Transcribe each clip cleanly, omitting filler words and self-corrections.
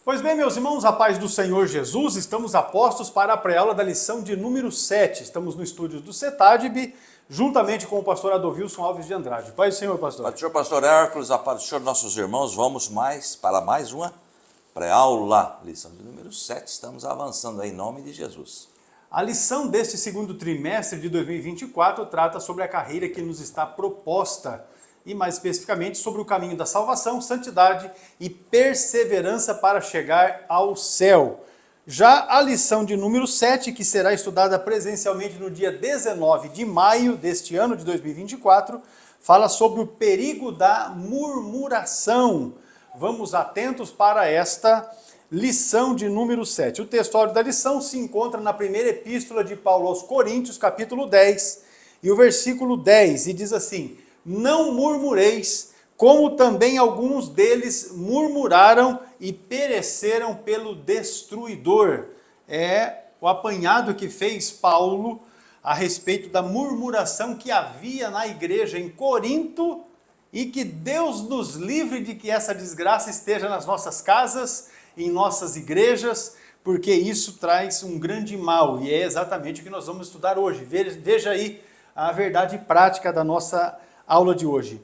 Pois bem, meus irmãos, a paz do Senhor Jesus, estamos a postos para a pré-aula da lição de número 7. Estamos no estúdio do CETADB, juntamente com o pastor Adovilson Alves de Andrade. Paz do Senhor, pastor. Paz do Senhor, pastor Hércules, a paz do Senhor, nossos irmãos. Vamos para mais uma pré-aula, lição de número 7. Estamos avançando aí, em nome de Jesus. A lição deste segundo trimestre de 2024 trata sobre a carreira que nos está proposta, e mais especificamente sobre o caminho da salvação, santidade e perseverança para chegar ao céu. Já a lição de número 7, que será estudada presencialmente no dia 19 de maio deste ano de 2024, fala sobre o perigo da murmuração. Vamos atentos para esta lição de número 7. O textório da lição se encontra na primeira epístola de Paulo aos Coríntios, capítulo 10, e o versículo 10, e diz assim: não murmureis, como também alguns deles murmuraram e pereceram pelo destruidor. É o apanhado que fez Paulo a respeito da murmuração que havia na igreja em Corinto, e que Deus nos livre de que essa desgraça esteja nas nossas casas, em nossas igrejas, porque isso traz um grande mal, e é exatamente o que nós vamos estudar hoje. Veja aí a verdade prática da nossa aula de hoje.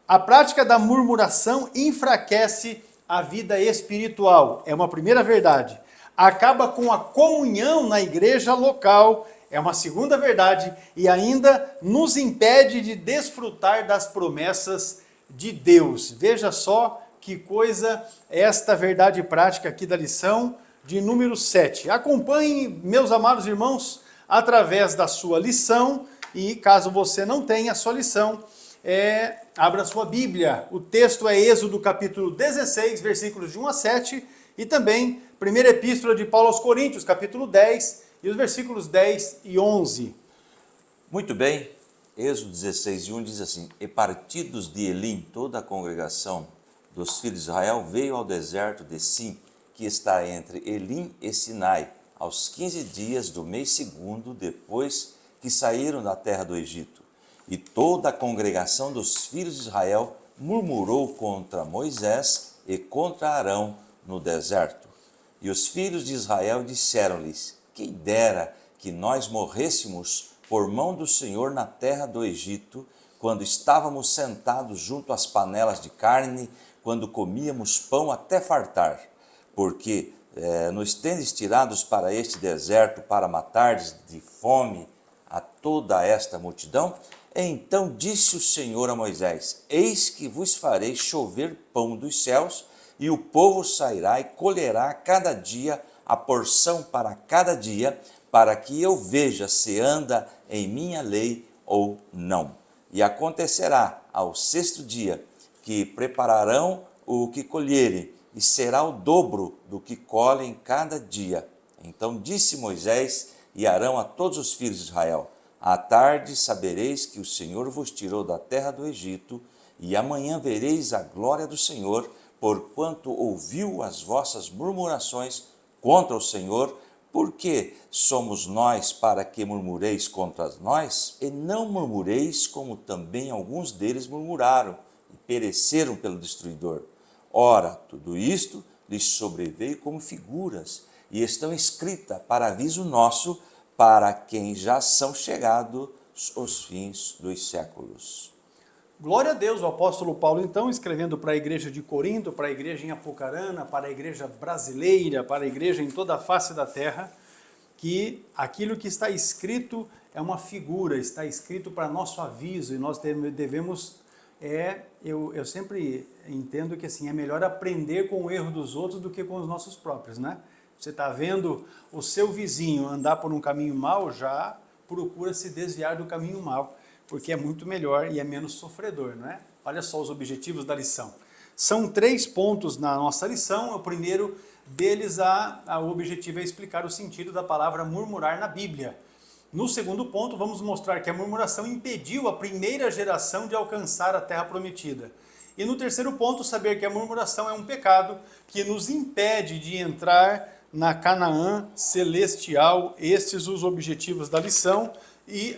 A prática da murmuração enfraquece a vida espiritual, é uma primeira verdade. Acaba com a comunhão na igreja local, é uma segunda verdade, e ainda nos impede de desfrutar das promessas de Deus. Veja só que coisa esta verdade prática aqui da lição de número 7. Acompanhe, meus amados irmãos, através da sua lição, e caso você não tenha a sua lição, abra sua Bíblia. O texto é Êxodo capítulo 16, versículos de 1 a 7, e também primeira epístola de Paulo aos Coríntios, capítulo 10, e os versículos 10 e 11. Muito bem, Êxodo 16, 1 diz assim: e partidos de Elim, toda a congregação dos filhos de Israel veio ao deserto de Sim, que está entre Elim e Sinai, aos 15 dias do mês segundo, depois que saíram da terra do Egito. E toda a congregação dos filhos de Israel murmurou contra Moisés e contra Arão no deserto. E os filhos de Israel disseram-lhes: quem dera que nós morrêssemos por mão do Senhor na terra do Egito, quando estávamos sentados junto às panelas de carne, quando comíamos pão até fartar. Porque nos tendes tirados para este deserto para matardes de fome a toda esta multidão? Então disse o Senhor a Moisés: eis que vos farei chover pão dos céus, e o povo sairá e colherá cada dia a porção para cada dia, para que eu veja se anda em minha lei ou não. E acontecerá ao sexto dia que prepararão o que colherem, e será o dobro do que colhem cada dia. Então disse Moisés e Arão a todos os filhos de Israel: à tarde sabereis que o Senhor vos tirou da terra do Egito, e amanhã vereis a glória do Senhor, porquanto ouviu as vossas murmurações contra o Senhor. Porque somos nós para que murmureis contra nós? E não murmureis como também alguns deles murmuraram e pereceram pelo destruidor. Ora, tudo isto lhes sobreveio como figuras, e estão escritas para aviso nosso, para quem já são chegados os fins dos séculos. Glória a Deus, o apóstolo Paulo, então, escrevendo para a igreja de Corinto, para a igreja em Apucarana, para a igreja brasileira, para a igreja em toda a face da terra, que aquilo que está escrito é uma figura, está escrito para nosso aviso, e nós devemos, eu sempre entendo que assim, é melhor aprender com o erro dos outros do que com os nossos próprios, né? Você está vendo o seu vizinho andar por um caminho mau, já procura se desviar do caminho mau, porque é muito melhor e é menos sofredor, não é? Olha só os objetivos da lição. São 3 pontos na nossa lição. O primeiro deles, o objetivo é explicar o sentido da palavra murmurar na Bíblia. No segundo ponto, vamos mostrar que a murmuração impediu a primeira geração de alcançar a terra prometida. E no terceiro ponto, saber que a murmuração é um pecado que nos impede de entrar na Canaã celestial. Estes os objetivos da lição. E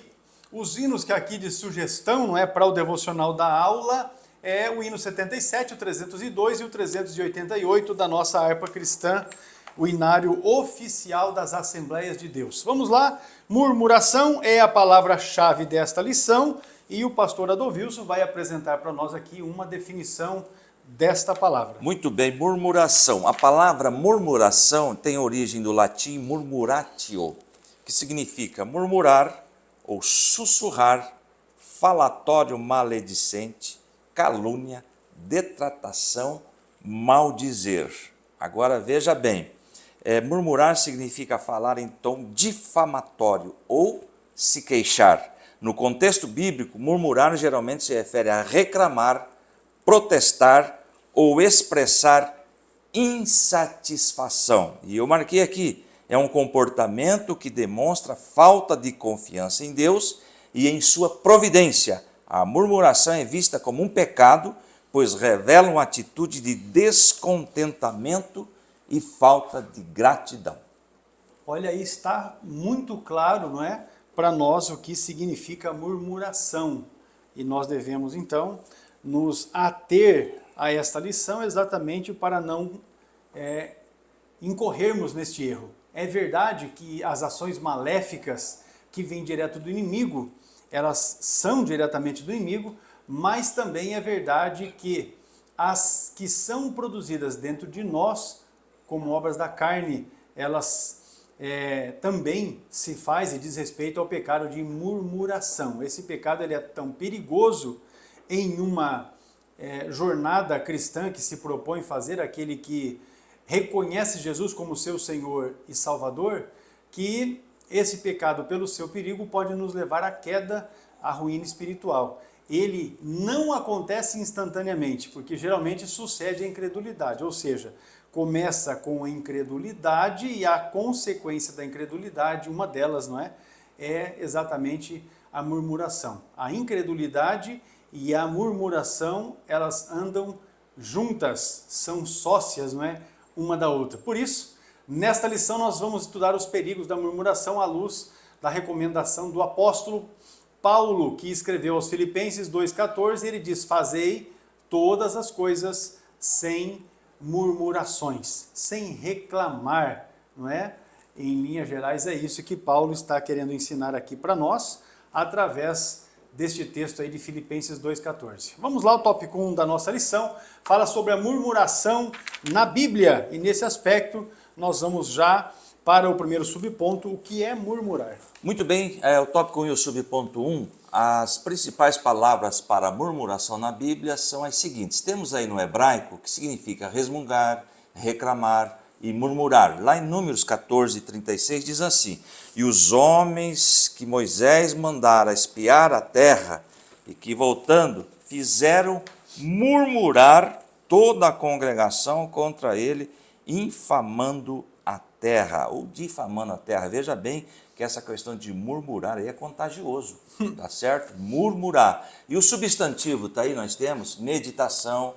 os hinos que aqui de sugestão, não é, para o devocional da aula, é o hino 77, o 302 e o 388 da nossa harpa cristã, o inário oficial das Assembleias de Deus. Vamos lá, murmuração é a palavra-chave desta lição e o pastor Adovilson vai apresentar para nós aqui uma definição desta palavra. Muito bem, murmuração. A palavra murmuração tem origem do latim murmuratio, que significa murmurar ou sussurrar, falatório maledicente, calúnia, detratação, maldizer. Agora veja bem, murmurar significa falar em tom difamatório ou se queixar. No contexto bíblico, murmurar geralmente se refere a reclamar, protestar ou expressar insatisfação. E eu marquei aqui, é um comportamento que demonstra falta de confiança em Deus e em sua providência. A murmuração é vista como um pecado, pois revela uma atitude de descontentamento e falta de gratidão. Olha, aí está muito claro, não é, para nós o que significa murmuração. E nós devemos, então, nos ater a esta lição exatamente para não incorrermos neste erro. É verdade que as ações maléficas que vêm direto do inimigo, elas são diretamente do inimigo, mas também é verdade que as que são produzidas dentro de nós, como obras da carne, elas também se faz e diz respeito ao pecado de murmuração. Esse pecado ele é tão perigoso em uma jornada cristã que se propõe fazer, aquele que reconhece Jesus como seu Senhor e Salvador, que esse pecado, pelo seu perigo, pode nos levar à queda, à ruína espiritual. Ele não acontece instantaneamente, porque geralmente sucede a incredulidade, ou seja, começa com a incredulidade e a consequência da incredulidade, uma delas, não é? É exatamente a murmuração. A incredulidade e a murmuração, elas andam juntas, são sócias, não é? Uma da outra. Por isso, nesta lição nós vamos estudar os perigos da murmuração à luz da recomendação do apóstolo Paulo, que escreveu aos Filipenses 2,14, ele diz: fazei todas as coisas sem murmurações, sem reclamar, não é? Em linhas gerais é isso que Paulo está querendo ensinar aqui para nós, através deste texto aí de Filipenses 2,14. Vamos lá, o tópico 1 da nossa lição fala sobre a murmuração na Bíblia, e nesse aspecto nós vamos já para o primeiro subponto, o que é murmurar. Muito bem, o tópico 1 e o subponto 1, as principais palavras para murmuração na Bíblia são as seguintes. Temos aí no hebraico, que significa resmungar, reclamar e murmurar. Lá em Números 14, 36 diz assim: e os homens que Moisés mandara espiar a terra, e que voltando fizeram murmurar toda a congregação contra ele, infamando a terra, ou difamando a terra. Veja bem que essa questão de murmurar aí é contagioso, tá certo? Murmurar. E o substantivo, tá aí, nós temos meditação,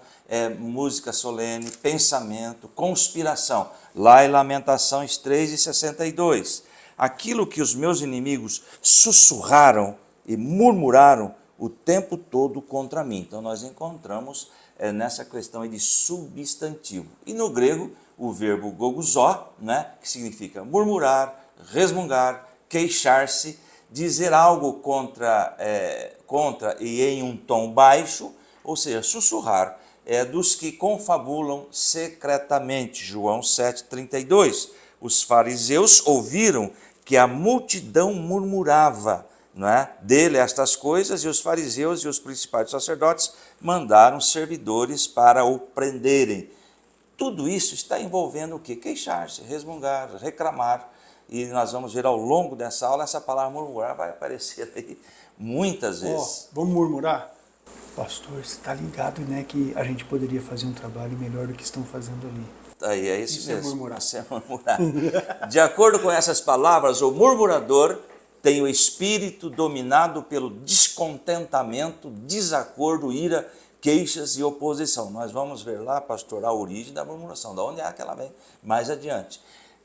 música solene, pensamento, conspiração. Lá em Lamentações 3:62. Aquilo que os meus inimigos sussurraram e murmuraram o tempo todo contra mim. Então nós encontramos nessa questão aí de substantivo. E no grego, o verbo goguzó, né, que significa murmurar, resmungar, queixar-se, dizer algo contra e em um tom baixo, ou seja, sussurrar, dos que confabulam secretamente. João 7,32. Os fariseus ouviram que a multidão murmurava, não é, dele estas coisas, e os fariseus e os principais sacerdotes mandaram servidores para o prenderem. Tudo isso está envolvendo o quê? Queixar-se, resmungar, reclamar. E nós vamos ver ao longo dessa aula, essa palavra murmurar vai aparecer aí muitas vezes. Vamos murmurar? Pastor, você está ligado, né, que a gente poderia fazer um trabalho melhor do que estão fazendo ali. Aí é isso mesmo. É murmurar. Isso é murmurar. De acordo com essas palavras, o murmurador tem o espírito dominado pelo descontentamento, desacordo, ira, queixas e oposição. Nós vamos ver lá, pastor, a origem da murmuração, de onde é que ela vem mais adiante.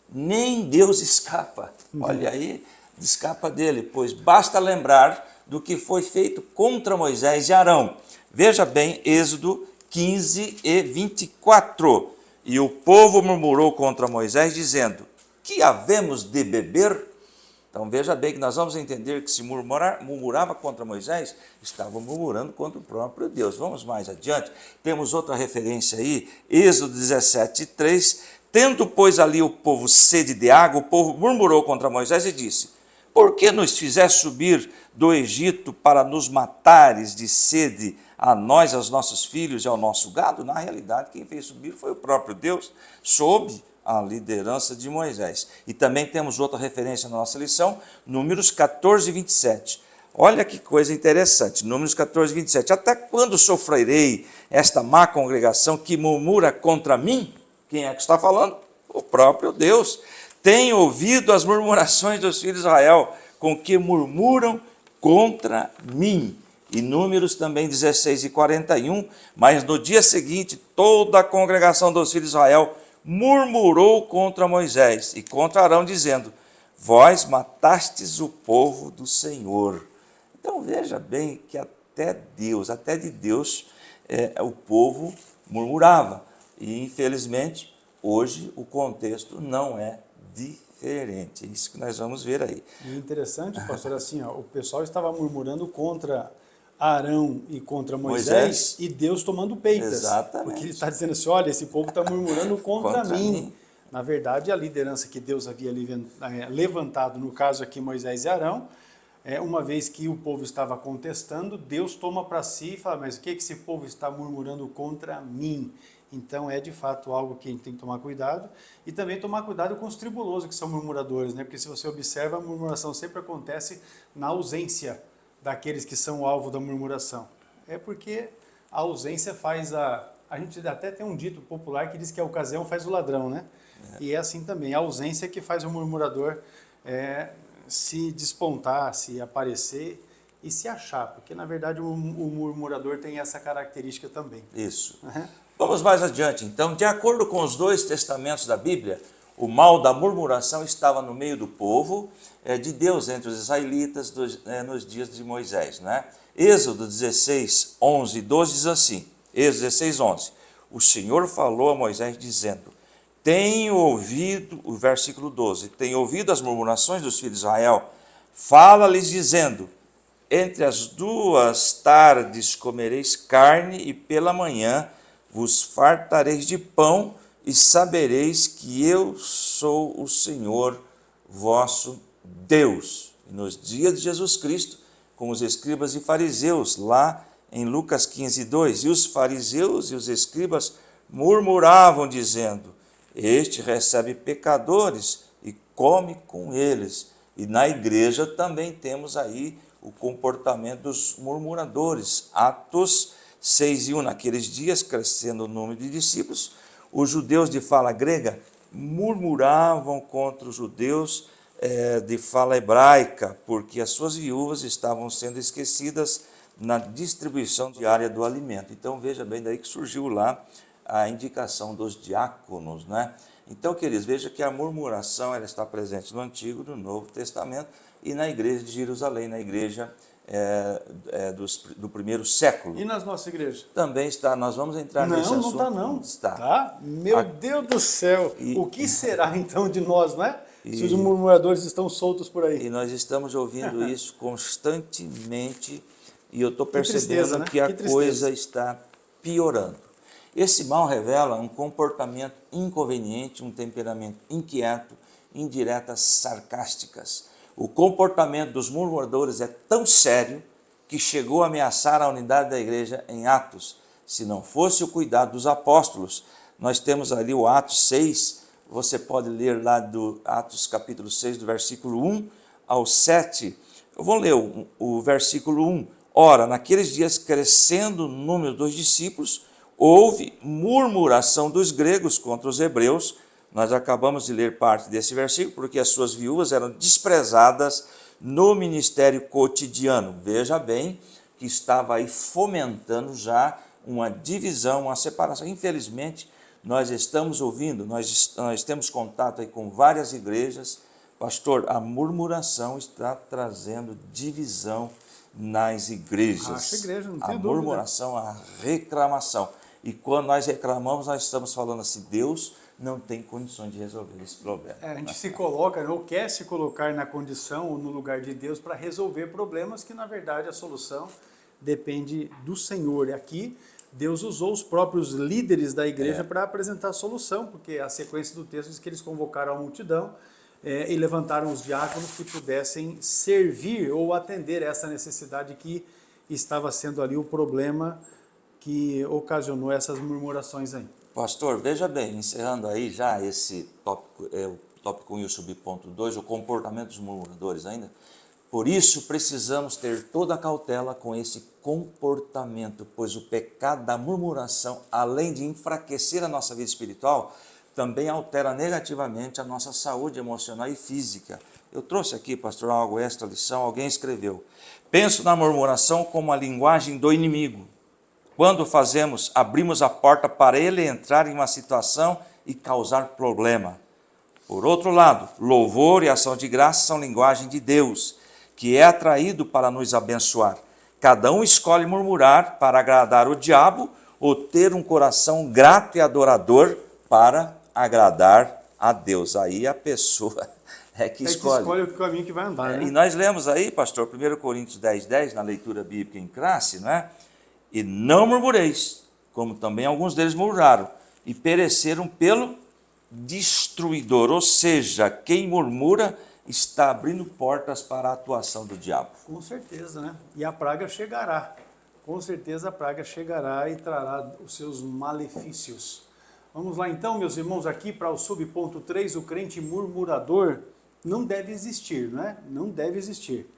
Nem Deus escapa, olha aí, escapa dele, pois basta lembrar do que foi feito contra Moisés e Arão. Veja bem, Êxodo 15 e 24. E o povo murmurou contra Moisés, dizendo: que havemos de beber? Então veja bem que nós vamos entender que se murmurava contra Moisés, estava murmurando contra o próprio Deus. Vamos mais adiante, temos outra referência aí, Êxodo 17, 3. Tendo, pois, ali o povo sede de água, o povo murmurou contra Moisés e disse: por que nos fizeste subir do Egito para nos matares de sede a nós, aos nossos filhos e ao nosso gado? Na realidade, quem fez subir foi o próprio Deus, sob a liderança de Moisés. E também temos outra referência na nossa lição, Números 14, 27. Olha que coisa interessante, Números 14, 27. Até quando sofrerei esta má congregação que murmura contra mim? Quem é que está falando? O próprio Deus. Tenho ouvido as murmurações dos filhos de Israel, com que murmuram contra mim. E Números também 16 e 41. Mas no dia seguinte, toda a congregação dos filhos de Israel murmurou contra Moisés e contra Arão, dizendo: vós matastes o povo do Senhor. Então veja bem que até de Deus, o povo murmurava. E infelizmente, hoje o contexto não é diferente. É isso que nós vamos ver aí. E interessante, pastor, assim, ó, o pessoal estava murmurando contra Arão e contra Moisés, e Deus tomando peitas. Exatamente. Porque ele está dizendo assim, olha, esse povo está murmurando contra mim. Na verdade, a liderança que Deus havia levantado, no caso aqui Moisés e Arão, uma vez que o povo estava contestando, Deus toma para si e fala, mas o que esse povo está murmurando contra mim? Então é de fato algo que a gente tem que tomar cuidado, e também tomar cuidado com os tribulosos que são murmuradores, né? Porque se você observa, a murmuração sempre acontece na ausência daqueles que são o alvo da murmuração. É porque a ausência faz a gente até tem um dito popular que diz que a ocasião faz o ladrão, né? E é assim também, a ausência que faz o murmurador se despontar, se aparecer e se achar, porque na verdade o murmurador tem essa característica também. Isso. Vamos mais adiante. Então, de acordo com os dois testamentos da Bíblia, o mal da murmuração estava no meio do povo de Deus, entre os israelitas, nos dias de Moisés. Né? Êxodo 16, 11 e 12 diz assim, Êxodo 16, 11, o Senhor falou a Moisés dizendo, tenho ouvido, o versículo 12, tenho ouvido as murmurações dos filhos de Israel, fala-lhes dizendo, entre as duas tardes comereis carne e pela manhã vos fartareis de pão e sabereis que eu sou o Senhor vosso Deus. E nos dias de Jesus Cristo, com os escribas e fariseus, lá em Lucas 15, 2, e os fariseus e os escribas murmuravam, dizendo, este recebe pecadores e come com eles. E na igreja também temos aí o comportamento dos murmuradores. Atos 6 e 1, naqueles dias, crescendo o número de discípulos, os judeus de fala grega murmuravam contra os judeus de fala hebraica, porque as suas viúvas estavam sendo esquecidas na distribuição diária do alimento. Então veja bem, daí que surgiu lá a indicação dos diáconos, né? Então, queridos, veja que a murmuração ela está presente no Antigo e no Novo Testamento e na igreja de Jerusalém, na igreja do primeiro século. E nas nossas igrejas? Também está, nós vamos entrar nesse assunto. Não está. Tá? Meu Deus do céu, o que será então de nós, não é? Se os murmuradores estão soltos por aí. E nós estamos ouvindo isso constantemente e eu estou percebendo tristeza, né? que a coisa está piorando. Esse mal revela um comportamento inconveniente, um temperamento inquieto, indiretas sarcásticas. O comportamento dos murmuradores é tão sério que chegou a ameaçar a unidade da igreja em Atos. Se não fosse o cuidado dos apóstolos, nós temos ali o Atos 6, você pode ler lá do Atos capítulo 6, do versículo 1 ao 7. Eu vou ler o versículo 1. Ora, naqueles dias, crescendo o número dos discípulos, houve murmuração dos gregos contra os hebreus. Nós acabamos de ler parte desse versículo, porque as suas viúvas eram desprezadas no ministério cotidiano. Veja bem que estava aí fomentando já uma divisão, uma separação. Infelizmente, nós estamos ouvindo, nós temos contato aí com várias igrejas. Pastor, a murmuração está trazendo divisão nas igrejas. Racha a igreja, não a tem dúvida. murmuração, a reclamação. E quando nós reclamamos, nós estamos falando assim, Deus não tem condições de resolver esse problema. A gente se coloca, ou quer se colocar na condição ou no lugar de Deus para resolver problemas que, na verdade, a solução depende do Senhor. E aqui, Deus usou os próprios líderes da igreja para apresentar a solução, porque a sequência do texto diz que eles convocaram a multidão e levantaram os diáconos que pudessem servir ou atender essa necessidade que estava sendo ali o problema que ocasionou essas murmurações aí. Pastor, veja bem, encerrando aí já esse tópico, o tópico 1 e o subponto 2, o comportamento dos murmuradores ainda. Por isso precisamos ter toda a cautela com esse comportamento, pois o pecado da murmuração, além de enfraquecer a nossa vida espiritual, também altera negativamente a nossa saúde emocional e física. Eu trouxe aqui, pastor, algo esta lição, alguém escreveu. Penso na murmuração como a linguagem do inimigo. Quando fazemos, abrimos a porta para ele entrar em uma situação e causar problema. Por outro lado, louvor e ação de graça são linguagem de Deus, que é atraído para nos abençoar. Cada um escolhe murmurar para agradar o diabo ou ter um coração grato e adorador para agradar a Deus. Aí a pessoa é que escolhe o caminho que vai andar, né? E nós lemos aí, pastor, 1 Coríntios 10:10, na leitura bíblica em classe, não é? E não murmureis, como também alguns deles murmuraram, e pereceram pelo destruidor. Ou seja, quem murmura está abrindo portas para a atuação do diabo. Com certeza, né? E a praga chegará. Com certeza a praga chegará e trará os seus malefícios. Vamos lá então, meus irmãos, aqui para o subponto 3, o crente murmurador não deve existir, né? Não deve existir.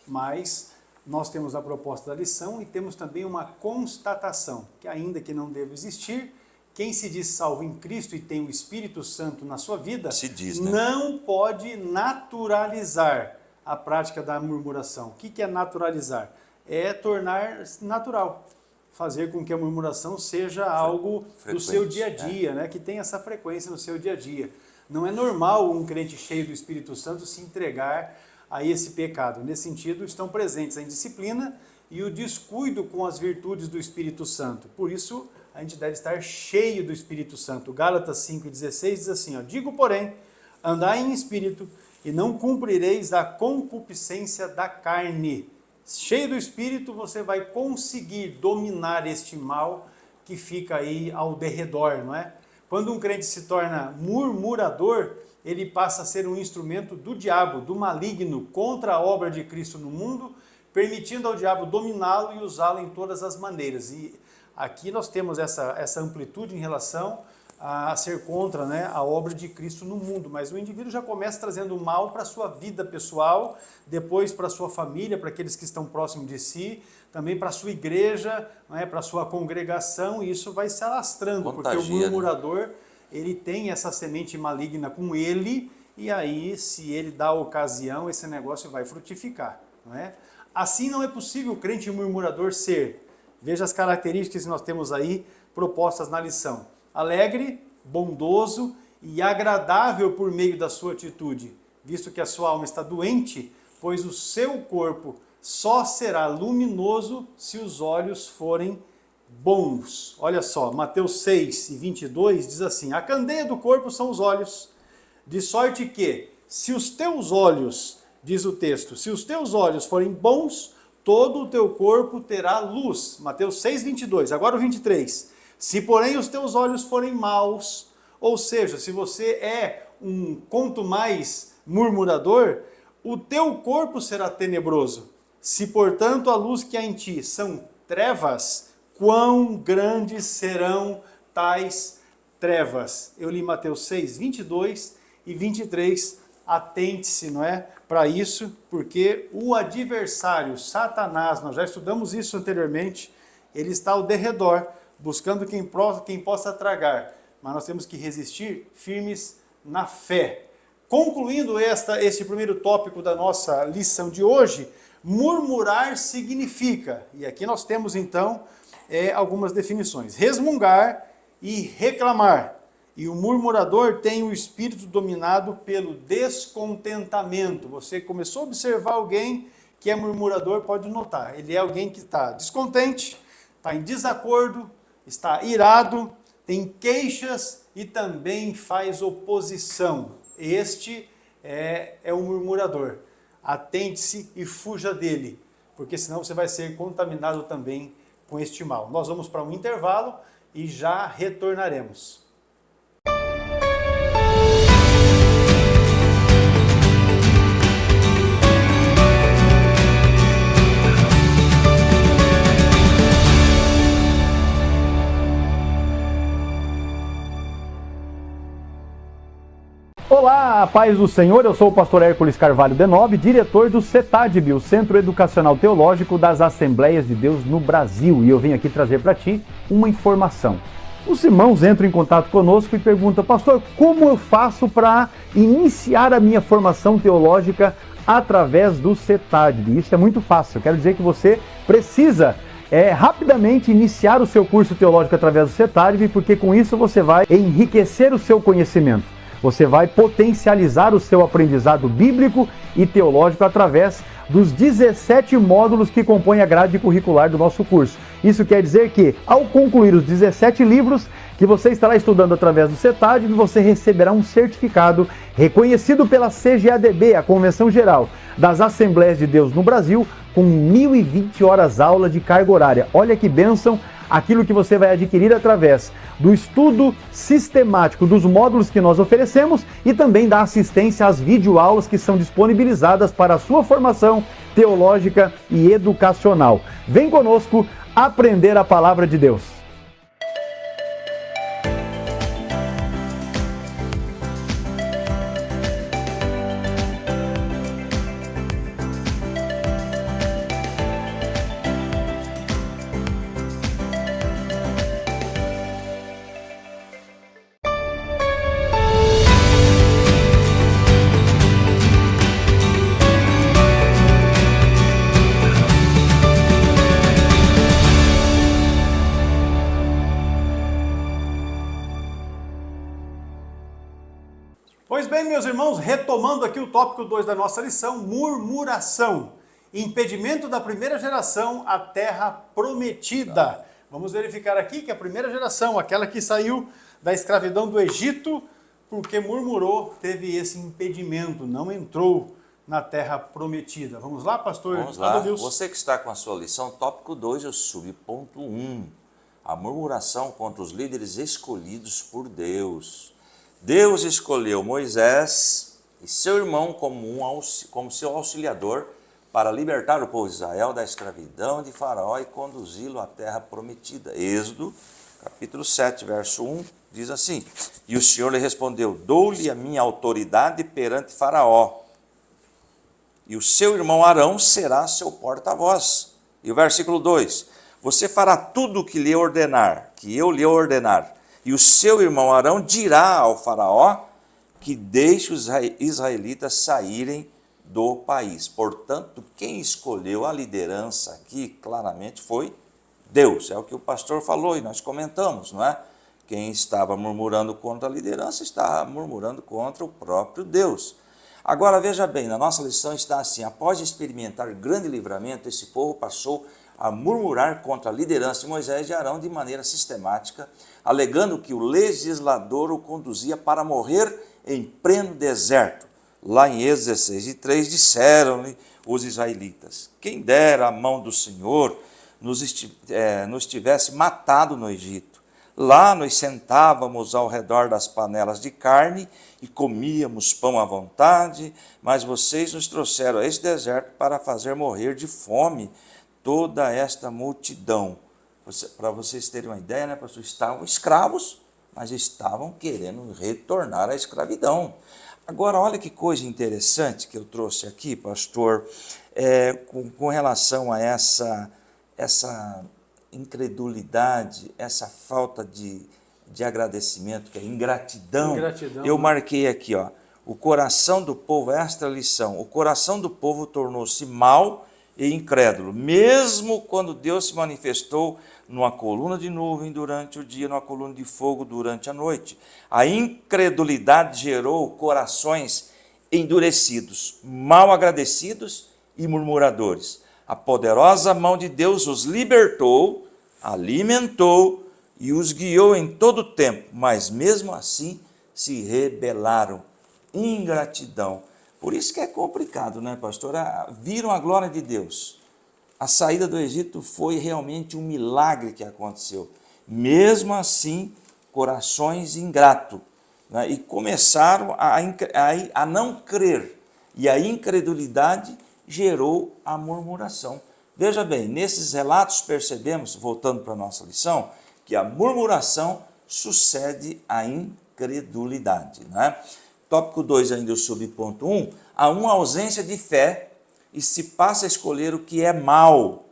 Mas nós temos a proposta da lição e temos também uma constatação, que ainda que não deve existir, quem se diz salvo em Cristo e tem o Espírito Santo na sua vida, Se diz, né? não pode naturalizar a prática da murmuração. O que é naturalizar? É tornar natural, fazer com que a murmuração seja algo do seu dia a dia, né? Que tenha essa frequência no seu dia a dia. Não é normal um crente cheio do Espírito Santo se entregar a esse pecado. Nesse sentido, estão presentes a indisciplina e o descuido com as virtudes do Espírito Santo. Por isso, a gente deve estar cheio do Espírito Santo. Gálatas 5,16 diz assim, ó, digo, porém, andai em espírito e não cumprireis a concupiscência da carne. Cheio do Espírito, você vai conseguir dominar este mal que fica aí ao derredor, não é? Quando um crente se torna murmurador, ele passa a ser um instrumento do diabo, do maligno, contra a obra de Cristo no mundo, permitindo ao diabo dominá-lo e usá-lo em todas as maneiras. E aqui nós temos essa amplitude em relação a ser contra, né, a obra de Cristo no mundo, mas o indivíduo já começa trazendo mal para a sua vida pessoal, depois para a sua família, para aqueles que estão próximos de si, também para a sua igreja, né, para a sua congregação, e isso vai se alastrando, porque o murmurador, ele tem essa semente maligna com ele, e aí, se ele dá a ocasião, esse negócio vai frutificar, não é? Assim não é possível o crente murmurador ser. Veja as características que nós temos aí propostas na lição. Alegre, bondoso e agradável por meio da sua atitude, visto que a sua alma está doente, pois o seu corpo só será luminoso se os olhos forem bons. Olha só, Mateus 6:22 diz assim, a candeia do corpo são os olhos, de sorte que, se os teus olhos, diz o texto, se os teus olhos forem bons, todo o teu corpo terá luz. Mateus 6:22. Agora o 23. Se, porém, os teus olhos forem maus, ou seja, se você é quanto mais murmurador, o teu corpo será tenebroso. Se, portanto, a luz que há em ti são trevas, quão grandes serão tais trevas? Eu li Mateus 6:22 e 23. Atente-se, não é, para isso, porque o adversário, Satanás, nós já estudamos isso anteriormente, ele está ao derredor, buscando quem possa tragar, mas nós temos que resistir firmes na fé. Concluindo este primeiro tópico da nossa lição de hoje, murmurar significa, e aqui nós temos então algumas definições, resmungar e reclamar. E o murmurador tem o espírito dominado pelo descontentamento. Você começou a observar alguém que é murmurador pode notar. Ele é alguém que está descontente, está em desacordo, está irado, tem queixas e também faz oposição. Este é o murmurador. Atente-se e fuja dele, porque senão você vai ser contaminado também com este mal. Nós vamos para um intervalo e já retornaremos. Olá, paz do Senhor, eu sou o pastor Hércules Carvalho Denobe, diretor do CETADB, o Centro Educacional Teológico das Assembleias de Deus no Brasil, e eu venho aqui trazer para ti uma informação. Os irmãos entram em contato conosco e perguntam: pastor, como eu faço para iniciar a minha formação teológica através do CETADB? Isso é muito fácil, eu quero dizer que você precisa rapidamente iniciar o seu curso teológico através do CETADB, porque com isso você vai enriquecer o seu conhecimento. Você vai potencializar o seu aprendizado bíblico e teológico através dos 17 módulos que compõem a grade curricular do nosso curso. Isso quer dizer que, ao concluir os 17 livros que você estará estudando através do CETADB, você receberá um certificado reconhecido pela CGADB, a Convenção Geral das Assembleias de Deus no Brasil, com 1.020 horas aula de carga horária. Olha que bênção! Aquilo que você vai adquirir através do estudo sistemático dos módulos que nós oferecemos e também da assistência às videoaulas que são disponibilizadas para a sua formação teológica e educacional. Vem conosco aprender a palavra de Deus. Pois bem, meus irmãos, retomando aqui o tópico 2 da nossa lição, murmuração, impedimento da primeira geração à terra prometida. Vamos verificar aqui que a primeira geração, aquela que saiu da escravidão do Egito, porque murmurou, teve esse impedimento, não entrou na terra prometida. Vamos lá, pastor? Vamos lá. Você que está com a sua lição, tópico 2, eu subponto 1. A murmuração contra os líderes escolhidos por Deus. Deus escolheu Moisés e seu irmão como seu auxiliador para libertar o povo de Israel da escravidão de Faraó e conduzi-lo à terra prometida. Êxodo, capítulo 7, verso 1, diz assim: E o Senhor lhe respondeu: Dou-lhe a minha autoridade perante Faraó, e o seu irmão Arão será seu porta-voz. E o versículo 2: Você fará tudo o que eu lhe ordenar, e o seu irmão Arão dirá ao Faraó que deixe os israelitas saírem do país. Portanto, quem escolheu a liderança aqui claramente foi Deus. É o que o pastor falou e nós comentamos, não é? Quem estava murmurando contra a liderança estava murmurando contra o próprio Deus. Agora veja bem, na nossa lição está assim: após experimentar grande livramento, esse povo passou a murmurar contra a liderança de Moisés e Arão de maneira sistemática, alegando que o legislador o conduzia para morrer em pleno deserto. Lá em Êxodo 16:3, disseram-lhe os israelitas: Quem dera a mão do Senhor nos tivesse matado no Egito. Lá nos sentávamos ao redor das panelas de carne e comíamos pão à vontade, mas vocês nos trouxeram a esse deserto para fazer morrer de fome toda esta multidão. Para vocês terem uma ideia, né, pastor? Estavam escravos, mas estavam querendo retornar à escravidão. Agora, olha que coisa interessante que eu trouxe aqui, pastor, com relação a essa incredulidade, essa falta de agradecimento, que é ingratidão. Eu marquei aqui, ó, o coração do povo, esta lição: o coração do povo tornou-se mau e incrédulo, mesmo quando Deus se manifestou numa coluna de nuvem durante o dia, numa coluna de fogo durante a noite. A incredulidade gerou corações endurecidos, mal agradecidos e murmuradores. A poderosa mão de Deus os libertou, alimentou e os guiou em todo o tempo, mas mesmo assim se rebelaram. Ingratidão. Por isso que é complicado, né, pastor? Viram a glória de Deus. A saída do Egito foi realmente um milagre que aconteceu. Mesmo assim, corações ingratos, né? E começaram a não crer. E a incredulidade gerou a murmuração. Veja bem, nesses relatos percebemos, voltando para a nossa lição, que a murmuração sucede à incredulidade, né? Tópico 2 ainda, o subponto 1, há uma ausência de fé e se passa a escolher o que é mal,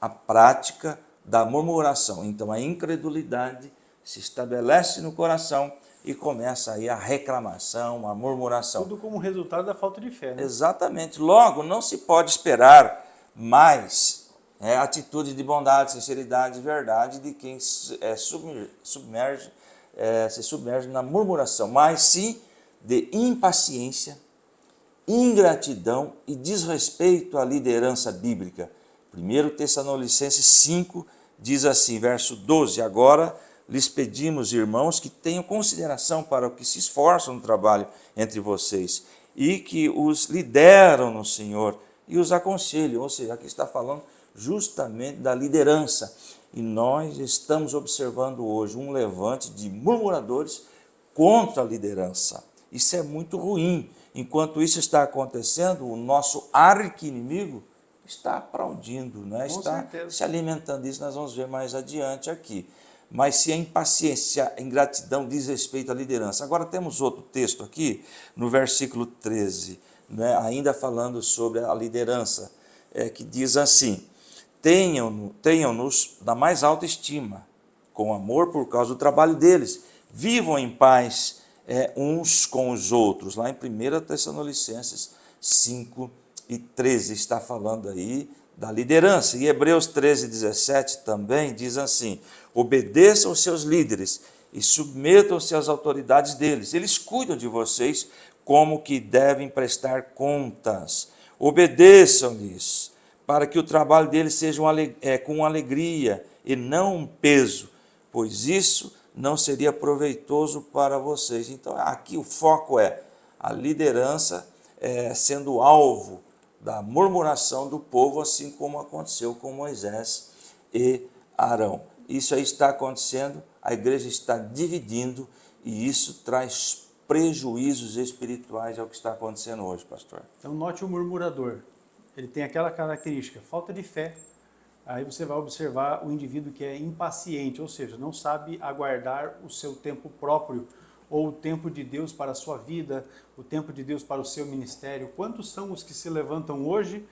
a prática da murmuração. Então a incredulidade se estabelece no coração e começa aí a reclamação, a murmuração. Tudo como resultado da falta de fé, né? Exatamente. Logo, não se pode esperar mais atitude de bondade, sinceridade e verdade de quem se submerge na murmuração, mas sim de impaciência, ingratidão e desrespeito à liderança bíblica. 1 Tessalonicenses 5 diz assim, verso 12, agora lhes pedimos, irmãos, que tenham consideração para o que se esforçam no trabalho entre vocês e que os lideram no Senhor e os aconselham. Ou seja, aqui está falando justamente da liderança. E nós estamos observando hoje um levante de murmuradores contra a liderança. Isso é muito ruim. Enquanto isso está acontecendo, o nosso arqui-inimigo está aplaudindo, né? Está se alimentando disso, nós vamos ver mais adiante aqui. Mas se a impaciência, a ingratidão diz respeito à liderança. Agora temos outro texto aqui, no versículo 13, né? Ainda falando sobre a liderança, que diz assim, tenham-nos na mais alta estima, com amor por causa do trabalho deles, vivam em paz uns com os outros. Lá em 1 Tessalonicenses 5 e 13 está falando aí da liderança. E Hebreus 13, 17 também diz assim, obedeçam os seus líderes e submetam-se às autoridades deles. Eles cuidam de vocês como que devem prestar contas. Obedeçam-lhes, para que o trabalho deles seja com alegria e não um peso, pois isso não seria proveitoso para vocês. Então, aqui o foco é a liderança sendo alvo da murmuração do povo, assim como aconteceu com Moisés e Arão. Isso aí está acontecendo, a igreja está dividindo e isso traz prejuízos espirituais ao que está acontecendo hoje, pastor. Então, note o murmurador. Ele tem aquela característica, falta de fé. Aí você vai observar o indivíduo que é impaciente, ou seja, não sabe aguardar o seu tempo próprio, ou o tempo de Deus para a sua vida, o tempo de Deus para o seu ministério. Quantos são os que se levantam hoje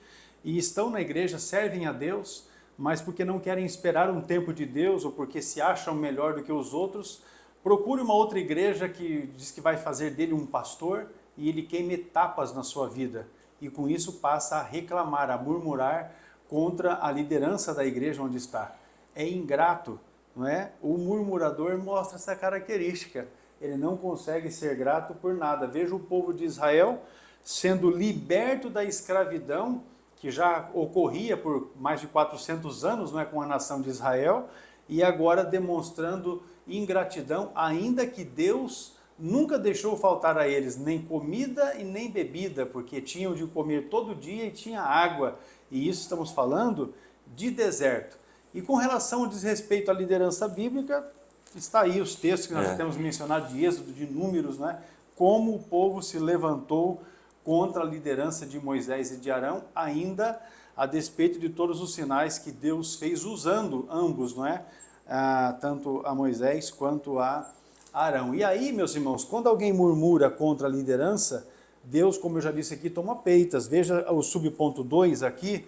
e estão na igreja, servem a Deus, mas porque não querem esperar um tempo de Deus, ou porque se acham melhor do que os outros, procure uma outra igreja que diz que vai fazer dele um pastor e ele queima etapas na sua vida. E com isso passa a reclamar, a murmurar contra a liderança da igreja onde está. É ingrato, não é? O murmurador mostra essa característica. Ele não consegue ser grato por nada. Veja o povo de Israel sendo liberto da escravidão, que já ocorria por mais de 400 anos, não é, com a nação de Israel, e agora demonstrando ingratidão, ainda que Deus nunca deixou faltar a eles nem comida e nem bebida, porque tinham de comer todo dia e tinha água. E isso estamos falando de deserto. E com relação ao desrespeito à liderança bíblica, está aí os textos que nós já temos mencionado de Êxodo, de Números, né? Como o povo se levantou contra a liderança de Moisés e de Arão, ainda a despeito de todos os sinais que Deus fez usando ambos, não é? Tanto a Moisés quanto a Arão. E aí, meus irmãos, quando alguém murmura contra a liderança, Deus, como eu já disse aqui, toma peitas. Veja o subponto 2 aqui,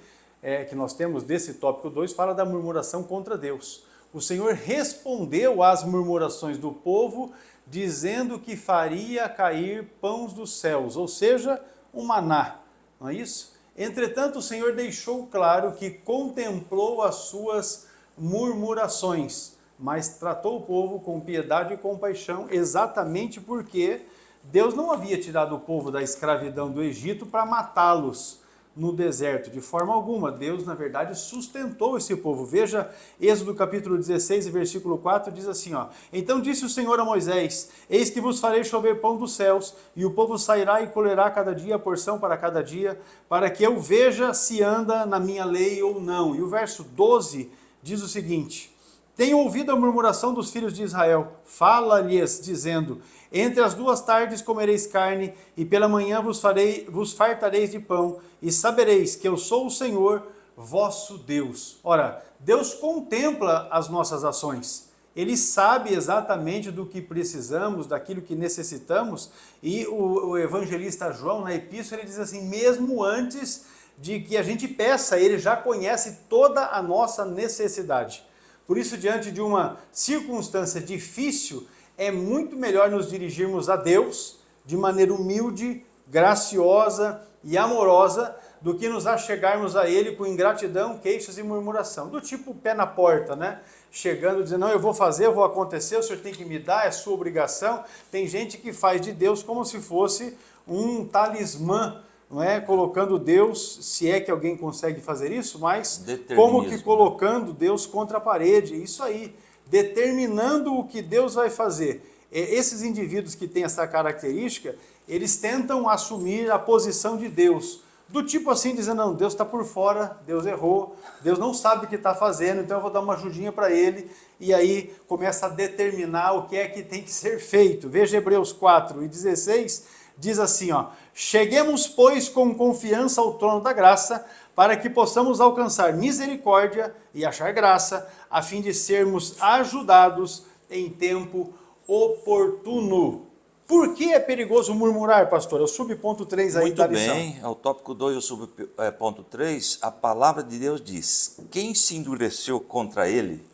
que nós temos desse tópico 2, fala da murmuração contra Deus. O Senhor respondeu às murmurações do povo, dizendo que faria cair pães dos céus, ou seja, um maná, não é isso? Entretanto, o Senhor deixou claro que contemplou as suas murmurações, mas tratou o povo com piedade e compaixão, exatamente porque Deus não havia tirado o povo da escravidão do Egito para matá-los. no deserto, de forma alguma. Deus, na verdade, sustentou esse povo. Veja Êxodo capítulo 16 e versículo 4, diz assim, ó: Então disse o Senhor a Moisés: Eis que vos farei chover pão dos céus, e o povo sairá e colherá cada dia a porção para cada dia, para que eu veja se anda na minha lei ou não. E o verso 12 diz o seguinte: Tenho ouvido a murmuração dos filhos de Israel, fala-lhes, dizendo: Entre as 2 tardes comereis carne, e pela manhã vos fartareis de pão, e sabereis que eu sou o Senhor, vosso Deus. Ora, Deus contempla as nossas ações. Ele sabe exatamente do que precisamos, daquilo que necessitamos, e o evangelista João, na epístola, ele diz assim: mesmo antes de que a gente peça, ele já conhece toda a nossa necessidade. Por isso, diante de uma circunstância difícil, é muito melhor nos dirigirmos a Deus de maneira humilde, graciosa e amorosa, do que nos achegarmos a Ele com ingratidão, queixas e murmuração. Do tipo pé na porta, né? Chegando, dizendo: não, eu vou fazer, eu vou acontecer, o senhor tem que me dar, é sua obrigação. Tem gente que faz de Deus como se fosse um talismã, não é? Colocando Deus, se é que alguém consegue fazer isso, mas como que colocando Deus contra a parede, isso aí, determinando o que Deus vai fazer. Esses indivíduos que têm essa característica, eles tentam assumir a posição de Deus, do tipo assim, dizendo: não, Deus está por fora, Deus errou, Deus não sabe o que está fazendo, então eu vou dar uma ajudinha para ele, e aí começa a determinar o que é que tem que ser feito. Veja Hebreus 4:16, diz assim, ó: Cheguemos, pois, com confiança ao trono da graça, para que possamos alcançar misericórdia e achar graça, a fim de sermos ajudados em tempo oportuno. Por que é perigoso murmurar, pastor? É o subponto 3 aí da lição. Muito bem, ao tópico 2, o subponto 3, a palavra de Deus diz: quem se endureceu contra ele?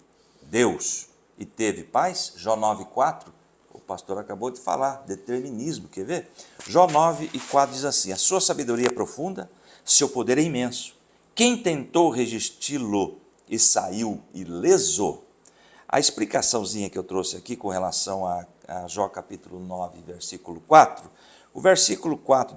Deus, e teve paz? Jó 9:4, o pastor acabou de falar, determinismo, quer ver? Jó 9:4 diz assim: a sua sabedoria é profunda, seu poder é imenso. Quem tentou resisti-lo e saiu ileso? A explicaçãozinha que eu trouxe aqui com relação a Jó capítulo 9, versículo 4, o versículo 4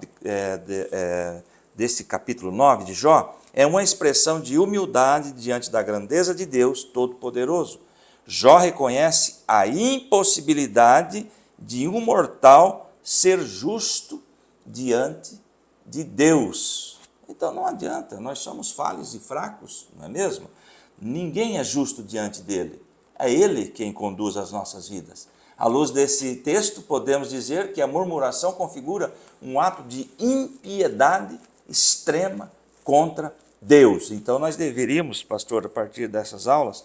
desse capítulo 9 de Jó é uma expressão de humildade diante da grandeza de Deus Todo-Poderoso. Jó reconhece a impossibilidade de um mortal ser justo diante de Deus. Então não adianta, nós somos falhos e fracos, não é mesmo? Ninguém é justo diante dele. É Ele quem conduz as nossas vidas. À luz desse texto, podemos dizer que a murmuração configura um ato de impiedade extrema contra Deus. Então nós deveríamos, pastor, a partir dessas aulas,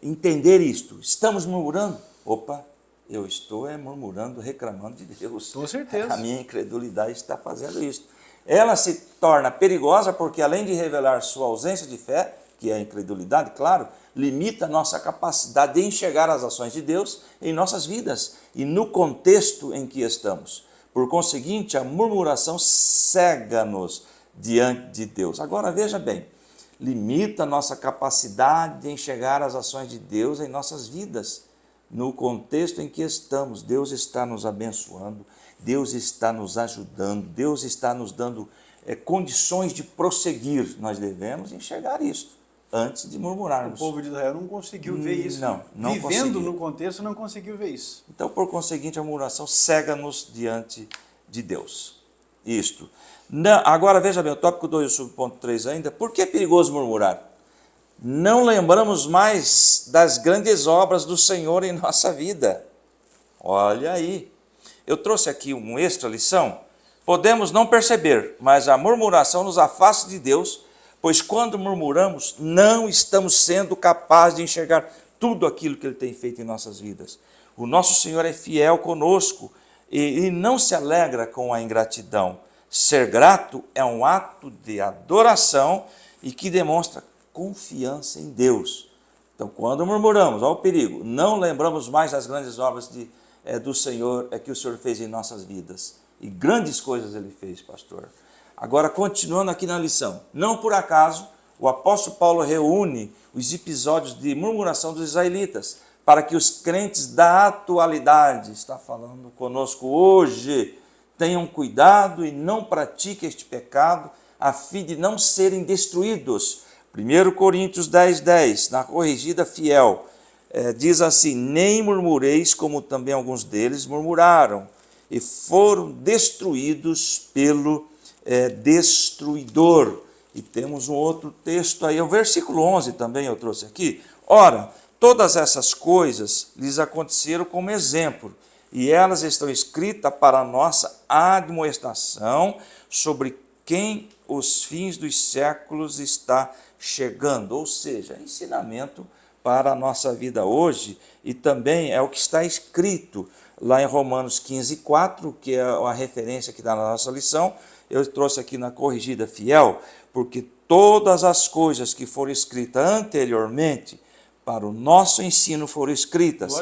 entender isto. Estamos murmurando? Opa, eu estou murmurando, reclamando de Deus. Com certeza. A minha incredulidade está fazendo isso. Ela se torna perigosa porque, além de revelar sua ausência de fé, que é a incredulidade, claro, limita a nossa capacidade de enxergar as ações de Deus em nossas vidas e no contexto em que estamos. Por conseguinte, a murmuração cega-nos diante de Deus. Agora, veja bem, limita a nossa capacidade de enxergar as ações de Deus em nossas vidas, no contexto em que estamos. Deus está nos abençoando, Deus está nos ajudando, Deus está nos dando condições de prosseguir. Nós devemos enxergar isso antes de murmurarmos. O povo de Israel não conseguiu ver isso. Não Vivendo conseguiu. no contexto, não conseguiu ver isso. Então, por conseguinte, a murmuração cega-nos diante de Deus. Isto. Agora, veja bem, o tópico 2, o subponto 3 ainda. Por que é perigoso murmurar? Não lembramos mais das grandes obras do Senhor em nossa vida. Olha aí. Eu trouxe aqui uma extra lição. Podemos não perceber, mas a murmuração nos afasta de Deus, pois quando murmuramos, não estamos sendo capazes de enxergar tudo aquilo que Ele tem feito em nossas vidas. O nosso Senhor é fiel conosco e não se alegra com a ingratidão. Ser grato é um ato de adoração e que demonstra confiança em Deus. Então, quando murmuramos, olha o perigo, não lembramos mais das grandes obras do Senhor que o Senhor fez em nossas vidas. E grandes coisas Ele fez, pastor. Agora, continuando aqui na lição, não por acaso o apóstolo Paulo reúne os episódios de murmuração dos israelitas, para que os crentes da atualidade, está falando conosco hoje, tenham cuidado e não pratiquem este pecado, a fim de não serem destruídos. 1 Coríntios 10:10, na corrigida fiel, diz assim: nem murmureis como também alguns deles murmuraram e foram destruídos pelo destruidor. E temos um outro texto aí, o versículo 11 também eu trouxe aqui. Ora, todas essas coisas lhes aconteceram como exemplo, e elas estão escritas para a nossa admoestação, sobre quem os fins dos séculos está chegando. Ou seja, ensinamento para a nossa vida hoje, e também é o que está escrito lá em Romanos 15:4, que é a referência que dá na nossa lição. Eu trouxe aqui na corrigida fiel, porque todas as coisas que foram escritas anteriormente para o nosso ensino foram escritas,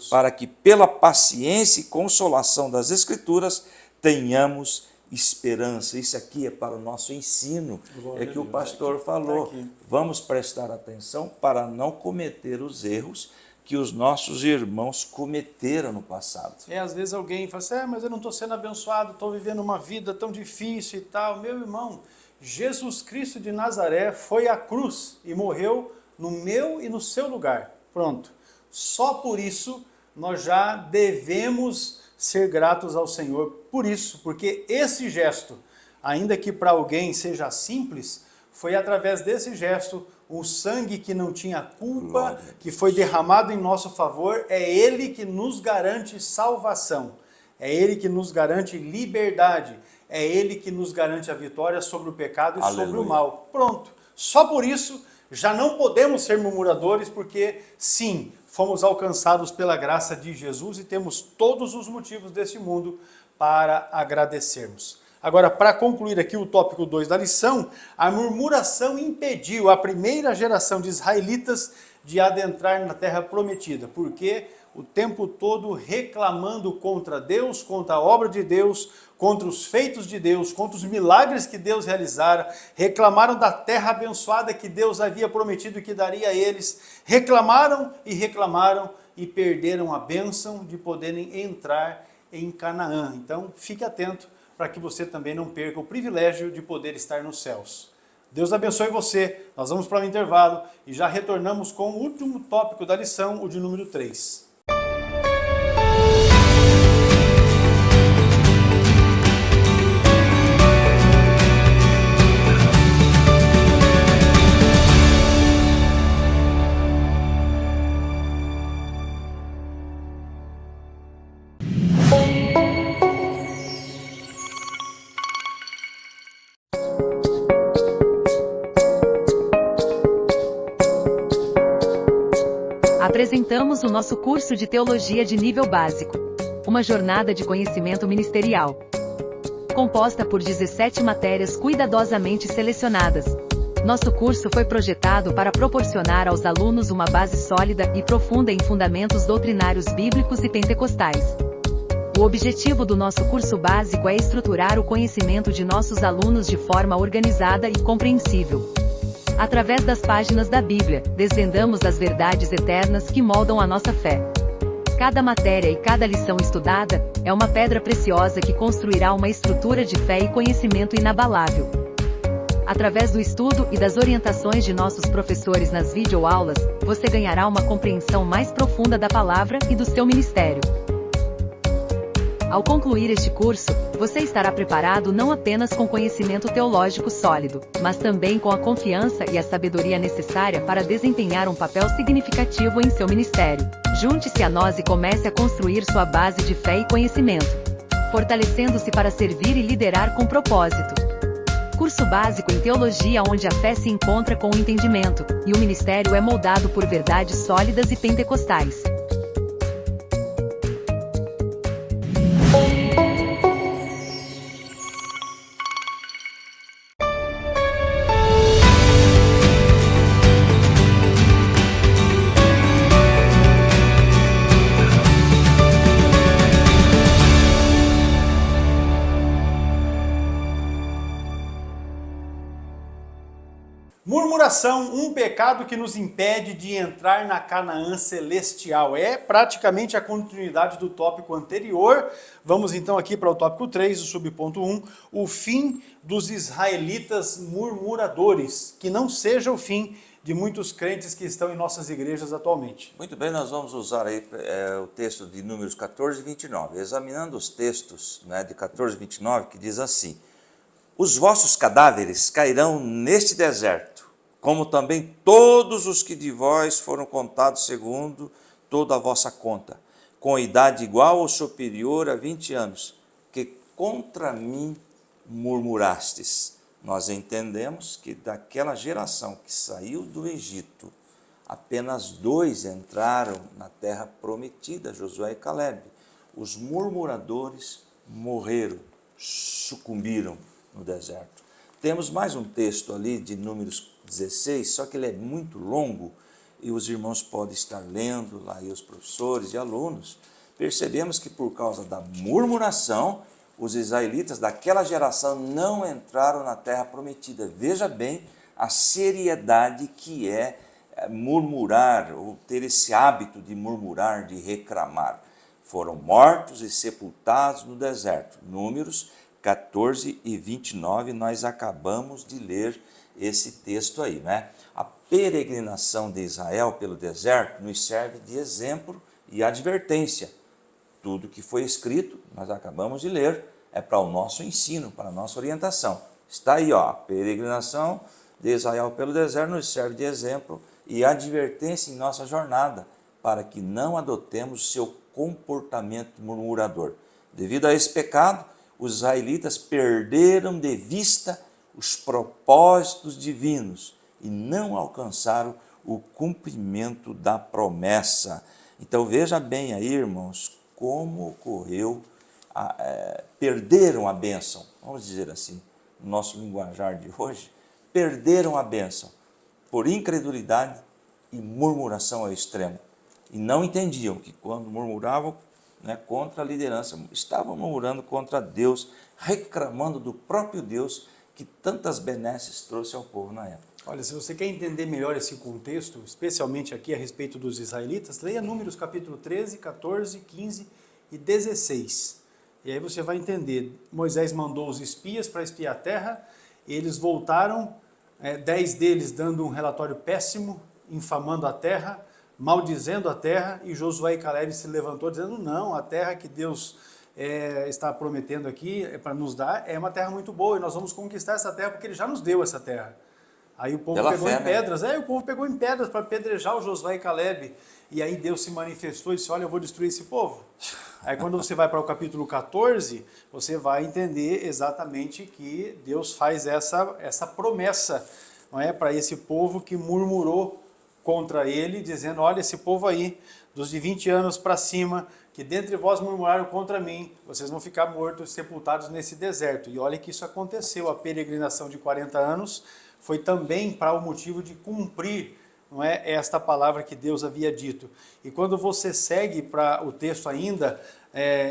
para que pela paciência e consolação das Escrituras tenhamos esperança. Isso aqui é para o nosso ensino, é que o pastor falou. Vamos prestar atenção para não cometer os erros que os nossos irmãos cometeram no passado. Às vezes alguém fala assim, mas eu não estou sendo abençoado, estou vivendo uma vida tão difícil e tal. Meu irmão, Jesus Cristo de Nazaré foi à cruz e morreu no meu e no seu lugar. Pronto. Só por isso nós já devemos ser gratos ao Senhor por isso, porque esse gesto, ainda que para alguém seja simples, foi através desse gesto, o sangue que não tinha culpa, que foi derramado em nosso favor, é Ele que nos garante salvação, é Ele que nos garante liberdade, é Ele que nos garante a vitória sobre o pecado e sobre o mal. Pronto. Só por isso já não podemos ser murmuradores, porque sim, fomos alcançados pela graça de Jesus e temos todos os motivos desse mundo para agradecermos. Agora, para concluir aqui o tópico 2 da lição, a murmuração impediu a primeira geração de israelitas de adentrar na terra prometida, porque o tempo todo reclamando contra Deus, contra a obra de Deus, contra os feitos de Deus, contra os milagres que Deus realizara, reclamaram da terra abençoada que Deus havia prometido que daria a eles, reclamaram e perderam a bênção de poderem entrar em Canaã. Então, fique atento para que você também não perca o privilégio de poder estar nos céus. Deus abençoe você. Nós vamos para o intervalo e já retornamos com o último tópico da lição, o de número 3. Apresentamos o nosso curso de Teologia de Nível Básico, uma jornada de conhecimento ministerial, composta por 17 matérias cuidadosamente selecionadas. Nosso curso foi projetado para proporcionar aos alunos uma base sólida e profunda em fundamentos doutrinários bíblicos e pentecostais. O objetivo do nosso curso básico é estruturar o conhecimento de nossos alunos de forma organizada e compreensível. Através das páginas da Bíblia, desvendamos as verdades eternas que moldam a nossa fé. Cada matéria e cada lição estudada é uma pedra preciosa que construirá uma estrutura de fé e conhecimento inabalável. Através do estudo e das orientações de nossos professores nas videoaulas, você ganhará uma compreensão mais profunda da palavra e do seu ministério. Ao concluir este curso, você estará preparado não apenas com conhecimento teológico sólido, mas também com a confiança e a sabedoria necessária para desempenhar um papel significativo em seu ministério. Junte-se a nós e comece a construir sua base de fé e conhecimento, fortalecendo-se para servir e liderar com propósito. Curso básico em teologia, onde a fé se encontra com o entendimento, e o ministério é moldado por verdades sólidas e pentecostais. Murmuração, um pecado que nos impede de entrar na Canaã celestial. É praticamente a continuidade do tópico anterior. Vamos então aqui para o tópico 3, o subponto 1, o fim dos israelitas murmuradores, que não seja o fim de muitos crentes que estão em nossas igrejas atualmente. Muito bem, nós vamos usar aí o texto de Números 14 e 29, examinando os textos, né, de 14 e 29, que diz assim: os vossos cadáveres cairão neste deserto, como também todos os que de vós foram contados segundo toda a vossa conta, com idade igual ou superior a 20 anos, que contra mim murmurastes. Nós entendemos que daquela geração que saiu do Egito, apenas 2 entraram na terra prometida, Josué e Calebe. Os murmuradores morreram, sucumbiram no deserto. Temos mais um texto ali de Números 16, só que ele é muito longo e os irmãos podem estar lendo lá, e os professores e alunos. Percebemos que por causa da murmuração, os israelitas daquela geração não entraram na terra prometida. Veja bem a seriedade que é murmurar, ou ter esse hábito de murmurar, de reclamar. Foram mortos e sepultados no deserto. Números 14 e 29, nós acabamos de ler esse texto aí, né? A peregrinação de Israel pelo deserto nos serve de exemplo e advertência. Tudo que foi escrito, nós acabamos de ler, é para o nosso ensino, para a nossa orientação. Está aí, ó, a peregrinação de Israel pelo deserto nos serve de exemplo e advertência em nossa jornada, para que não adotemos o seu comportamento murmurador. Devido a esse pecado, os israelitas perderam de vista os propósitos divinos e não alcançaram o cumprimento da promessa. Então veja bem aí, irmãos, como ocorreu, perderam a bênção, vamos dizer assim, no nosso linguajar de hoje, perderam a bênção por incredulidade e murmuração ao extremo. E não entendiam que quando murmuravam, né, contra a liderança, estavam murmurando contra Deus, reclamando do próprio Deus que tantas benesses trouxe ao povo na época. Olha, se você quer entender melhor esse contexto, especialmente aqui a respeito dos israelitas, leia Números capítulo 13, 14, 15 e 16. E aí você vai entender. Moisés mandou os espias para espiar a terra, eles voltaram, 10 deles dando um relatório péssimo, infamando a terra, maldizendo a terra, e Josué e Calebe se levantou dizendo, não, a terra que Deus está prometendo aqui para nos dar é uma terra muito boa, e nós vamos conquistar essa terra porque Ele já nos deu essa terra. Aí o povo pegou em pedras, o povo pegou em pedras para apedrejar o Josué e Calebe, e aí Deus se manifestou e disse, olha, eu vou destruir esse povo. Aí quando você vai para o capítulo 14, você vai entender exatamente que Deus faz essa promessa, não é, para esse povo que murmurou contra ele, dizendo, olha, esse povo aí, dos de 20 anos para cima, que dentre vós murmuraram contra mim, vocês vão ficar mortos, sepultados nesse deserto. E olha que isso aconteceu, a peregrinação de 40 anos foi também para o motivo de cumprir, não é, esta palavra que Deus havia dito. E quando você segue para o texto ainda,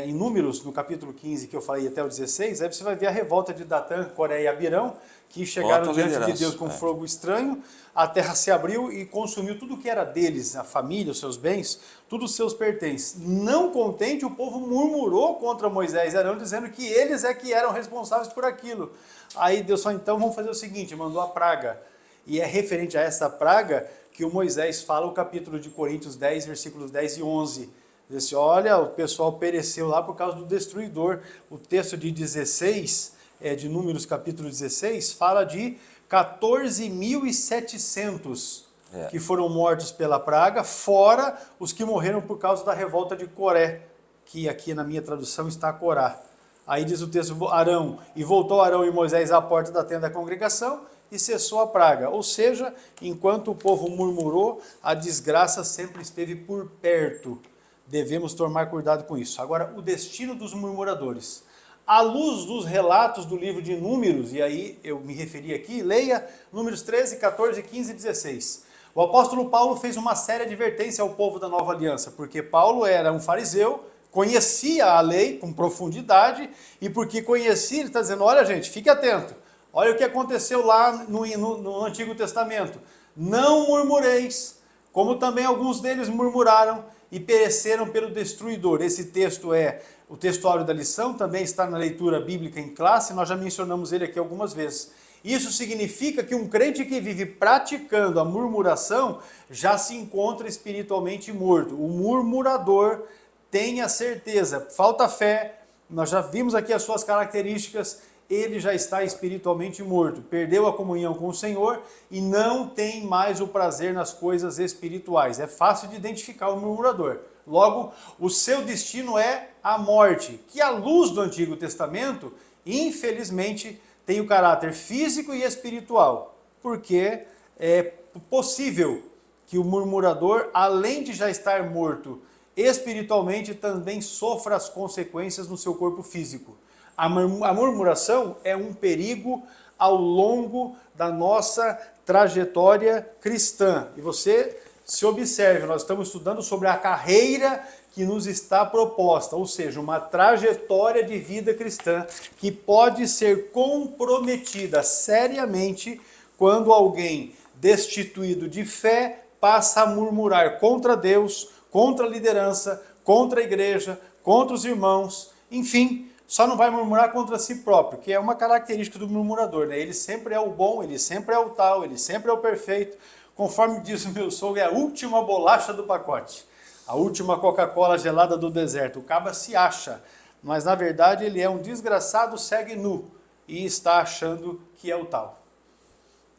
em Números, no capítulo 15, que eu falei até o 16, aí você vai ver a revolta de Datã, Coré e Abirão, que chegaram diante de Deus com fogo estranho, a terra se abriu e consumiu tudo que era deles, a família, os seus bens, todos os seus pertences. Não contente, o povo murmurou contra Moisés e Arão, dizendo que eles que eram responsáveis por aquilo. Aí Deus falou, então vamos fazer o seguinte, mandou a praga. E é referente a essa praga que o Moisés fala o capítulo de Coríntios 10, versículos 10 e 11. Diz assim, olha, o pessoal pereceu lá por causa do destruidor. O texto de 16, de Números capítulo 16, fala de 14.700 que foram mortos pela praga, fora os que morreram por causa da revolta de Coré, que aqui na minha tradução está Corá. Aí diz o texto, Arão, e voltou Arão e Moisés à porta da tenda da congregação, e cessou a praga. Ou seja, enquanto o povo murmurou, a desgraça sempre esteve por perto. Devemos tomar cuidado com isso. Agora, o destino dos murmuradores. À luz dos relatos do livro de Números, e aí eu me referi aqui, leia Números 13, 14, 15 e 16. O apóstolo Paulo fez uma séria advertência ao povo da nova aliança, porque Paulo era um fariseu, conhecia a lei com profundidade, e porque conhecia, ele está dizendo, olha gente, fique atento, Olha o que aconteceu lá no Antigo Testamento. Não murmureis, como também alguns deles murmuraram e pereceram pelo destruidor. Esse texto é o textuário da lição, também está na leitura bíblica em classe, nós já mencionamos ele aqui algumas vezes. Isso significa que um crente que vive praticando a murmuração já se encontra espiritualmente morto. O murmurador, tenha certeza, falta fé, nós já vimos aqui as suas características, ele já está espiritualmente morto, perdeu a comunhão com o Senhor e não tem mais o prazer nas coisas espirituais. É fácil de identificar o murmurador. Logo, o seu destino é a morte, que à luz do Antigo Testamento, infelizmente, tem o caráter físico e espiritual, porque é possível que o murmurador, além de já estar morto espiritualmente, também sofra as consequências no seu corpo físico. A murmuração é um perigo ao longo da nossa trajetória cristã. E você se observe, nós estamos estudando sobre a carreira que nos está proposta, ou seja, uma trajetória de vida cristã que pode ser comprometida seriamente quando alguém destituído de fé passa a murmurar contra Deus, contra a liderança, contra a igreja, contra os irmãos, enfim, só não vai murmurar contra si próprio, que é uma característica do murmurador, né? Ele sempre é o bom, ele sempre é o tal, ele sempre é o perfeito. Conforme diz o meu sogro, é a última bolacha do pacote, a última Coca-Cola gelada do deserto. O cabra se acha, mas na verdade ele é um desgraçado segue nu e está achando que é o tal.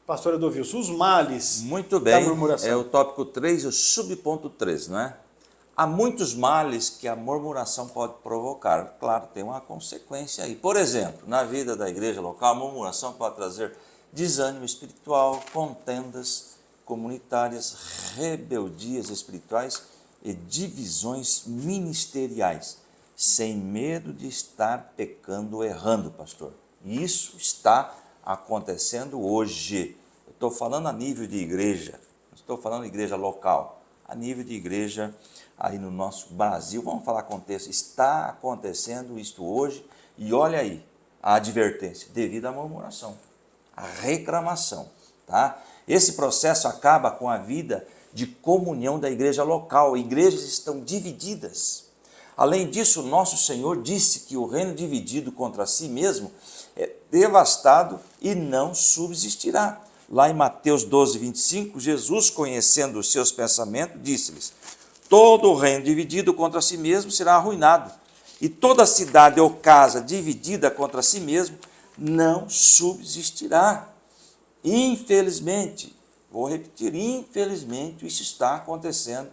Pastor Edovilson, os males Muito da bem, murmuração. é o tópico 3 e o subponto 3, não é? Há muitos males que a murmuração pode provocar. Claro, tem uma consequência aí. Por exemplo, na vida da igreja local, a murmuração pode trazer desânimo espiritual, contendas comunitárias, rebeldias espirituais e divisões ministeriais, sem medo de estar pecando ou errando, pastor. E isso está acontecendo hoje. Eu estou falando a nível de igreja, não estou falando de igreja local, a nível de igreja aí no nosso Brasil. Vamos falar contexto, está acontecendo isto hoje e olha aí a advertência, devido à murmuração, à reclamação, tá? Esse processo acaba com a vida de comunhão da igreja local. Igrejas estão divididas. Além disso, nosso Senhor disse que o reino dividido contra si mesmo é devastado e não subsistirá. Lá em Mateus 12, 25, Jesus, conhecendo os seus pensamentos, disse-lhes: todo o reino dividido contra si mesmo será arruinado, e toda cidade ou casa dividida contra si mesmo não subsistirá. Infelizmente, vou repetir, infelizmente, isso está acontecendo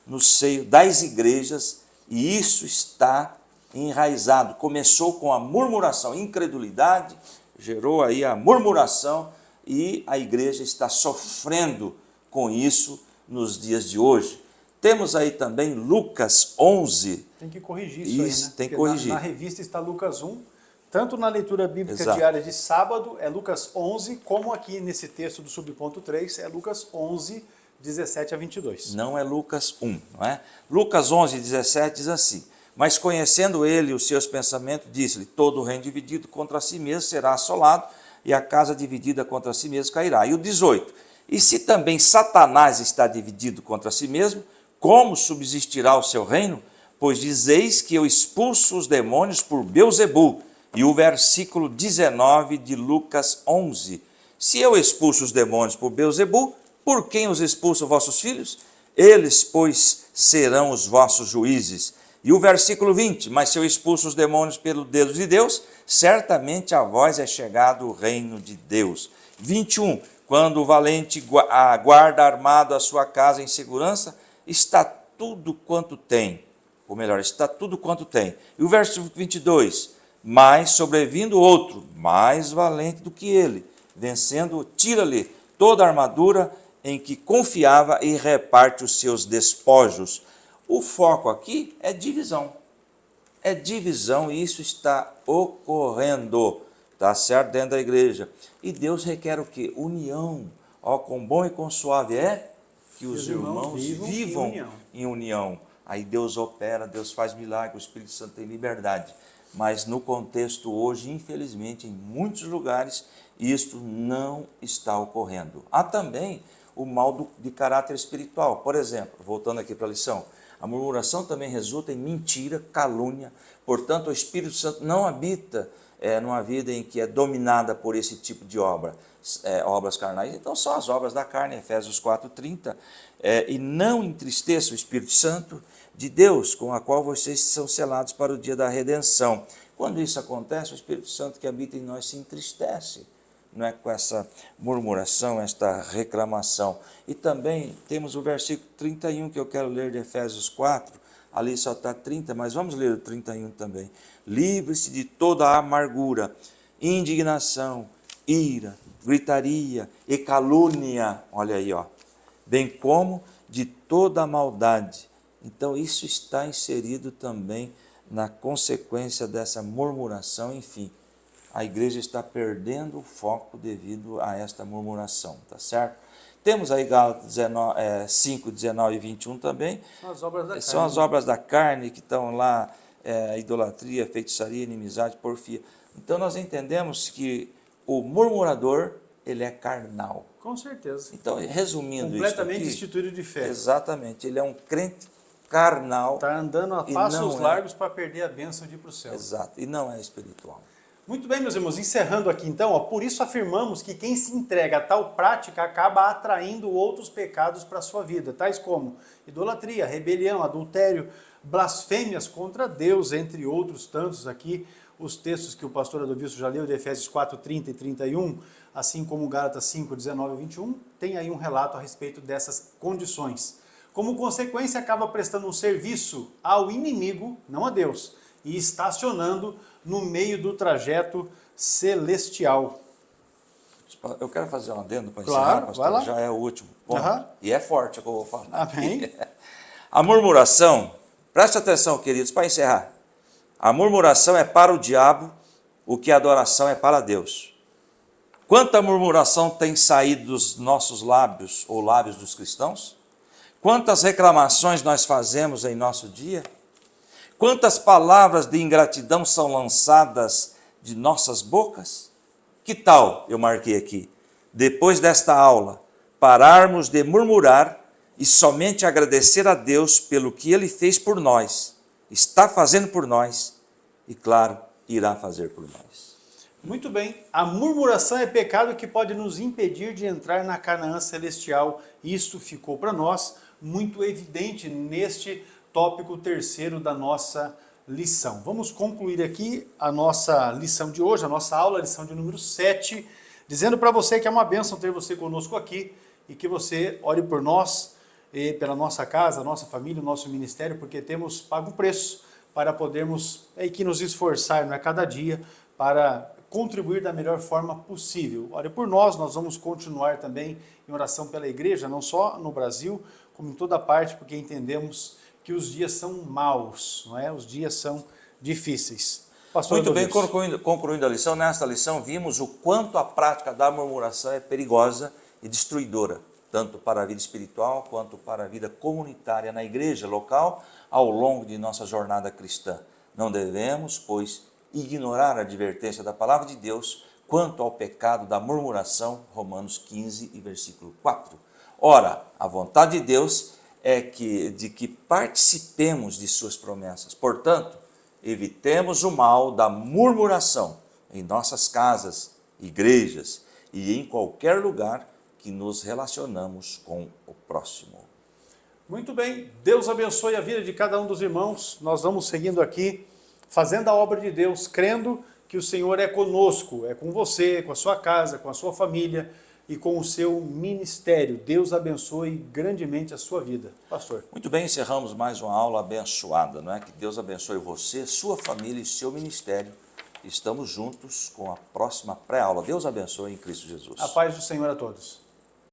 no seio das igrejas e isso está enraizado. Começou com a murmuração, incredulidade, gerou aí a murmuração e a igreja está sofrendo com isso nos dias de hoje. Temos aí também Lucas 11. Tem que corrigir isso aí, né? Tem que Porque corrigir. Na revista está Lucas 1, tanto na leitura bíblica Exato. diária de sábado é Lucas 11, como aqui nesse texto do subponto 3 é Lucas 11, 17 a 22. Não é Lucas 1, não é? Lucas 11, 17 diz assim: mas conhecendo ele os seus pensamentos, disse-lhe: todo o reino dividido contra si mesmo será assolado, e a casa dividida contra si mesmo cairá. E o 18: e se também Satanás está dividido contra si mesmo, como subsistirá o seu reino? Pois dizeis que eu expulso os demônios por Beelzebu. E o versículo 19 de Lucas 11: se eu expulso os demônios por Beelzebu, por quem os expulsam vossos filhos? Eles, pois, serão os vossos juízes. E o versículo 20: mas se eu expulso os demônios pelo dedo de Deus, certamente a vós é chegado o reino de Deus. 21: quando o valente guarda armado a sua casa em segurança, está tudo quanto tem. Ou melhor, está tudo quanto tem. E o versículo 22: mas sobrevindo outro, mais valente do que ele, vencendo, tira-lhe toda a armadura em que confiava e reparte os seus despojos. O foco aqui é divisão. É divisão e isso está ocorrendo, tá certo? Dentro da igreja. E Deus requer o quê? União. Ó, quão bom e quão suave é que os irmãos vivam em união. Aí Deus opera, Deus faz milagre, o Espírito Santo tem liberdade. mas no contexto hoje, infelizmente, em muitos lugares, isto não está ocorrendo. Há também o mal de caráter espiritual. Por exemplo, voltando aqui para a lição, a murmuração também resulta em mentira, calúnia. Portanto, o Espírito Santo não habita numa vida em que é dominada por esse tipo de obras carnais. Então, são as obras da carne, Efésios 4:30. E não entristeça o Espírito Santo de Deus, com a qual vocês são selados para o dia da redenção. Quando isso acontece, o Espírito Santo que habita em nós se entristece, não é, com essa murmuração, esta reclamação. E também temos o versículo 31 que eu quero ler de Efésios 4, ali só está 30, mas vamos ler o 31 também. Livre-se de toda a amargura, indignação, ira, gritaria e calúnia, olha aí, ó, bem como de toda a maldade. Então isso está inserido também na consequência dessa murmuração, enfim. A igreja está perdendo o foco devido a esta murmuração, tá certo? Temos aí Gálatas 5, 19 e 21 também. São as obras da carne. São as obras da carne que estão lá, idolatria, feitiçaria, inimizade, porfia. Então nós entendemos que o murmurador, ele é carnal. Com certeza. Então, resumindo completamente isso aqui, destituído de fé. Exatamente, ele é um crente carnal. Está andando a passos largos para perder a bênção de ir para o céu. Exato, e não é espiritual. Muito bem, meus irmãos, encerrando aqui então, por isso afirmamos que quem se entrega a tal prática acaba atraindo outros pecados para a sua vida, tais como idolatria, rebelião, adultério, blasfêmias contra Deus, entre outros tantos aqui, os textos que o pastor Adovilso já leu, de Efésios 4, 30 e 31, assim como Gálatas 5, 19 e 21, tem aí um relato a respeito dessas condições. Como consequência, acaba prestando um serviço ao inimigo, não a Deus, e estacionando no meio do trajeto celestial. Eu quero fazer um adendo para Claro, encerrar, pastor, vai lá. já é o último ponto. Aham. E é forte o que eu vou falar. Amém. A murmuração, preste atenção, queridos, para encerrar. A murmuração é para o diabo o que a adoração é para Deus. Quanta murmuração tem saído dos nossos lábios ou lábios dos cristãos? Quantas reclamações nós fazemos em nosso dia? Quantas palavras de ingratidão são lançadas de nossas bocas? Que tal, eu marquei aqui, depois desta aula, pararmos de murmurar e somente agradecer a Deus pelo que Ele fez por nós, está fazendo por nós e, claro, irá fazer por nós. Muito bem, a murmuração é pecado que pode nos impedir de entrar na Canaã celestial. Isso ficou para nós muito evidente neste tópico terceiro da nossa lição. Vamos concluir aqui a nossa lição de hoje, a nossa aula, a lição de número 7, dizendo para você que é uma bênção ter você conosco aqui e que você ore por nós, e pela nossa casa, nossa família, o nosso ministério, porque temos pago o preço para podermos que nos esforçar, não é, cada dia, para contribuir da melhor forma possível. Ore por nós, nós vamos continuar também em oração pela igreja, não só no Brasil, como em toda parte, porque entendemos que os dias são maus, não é? Os dias são difíceis. Pastor Muito bem, Adovilso. concluindo a lição, nesta lição vimos o quanto a prática da murmuração é perigosa e destruidora, tanto para a vida espiritual quanto para a vida comunitária na igreja local ao longo de nossa jornada cristã. Não devemos, pois, ignorar a advertência da palavra de Deus quanto ao pecado da murmuração, Romanos 15 e versículo 4. Ora, a vontade de Deus é de que participemos de suas promessas. Portanto, evitemos o mal da murmuração em nossas casas, igrejas e em qualquer lugar que nos relacionamos com o próximo. Muito bem, Deus abençoe a vida de cada um dos irmãos. Nós vamos seguindo aqui, fazendo a obra de Deus, crendo que o Senhor é conosco, é com você, com a sua casa, com a sua família e com o seu ministério. Deus abençoe grandemente a sua vida. Pastor. Muito bem, encerramos mais uma aula abençoada, não é? Que Deus abençoe você, sua família e seu ministério. Estamos juntos com a próxima pré-aula. Deus abençoe em Cristo Jesus. A paz do Senhor a todos.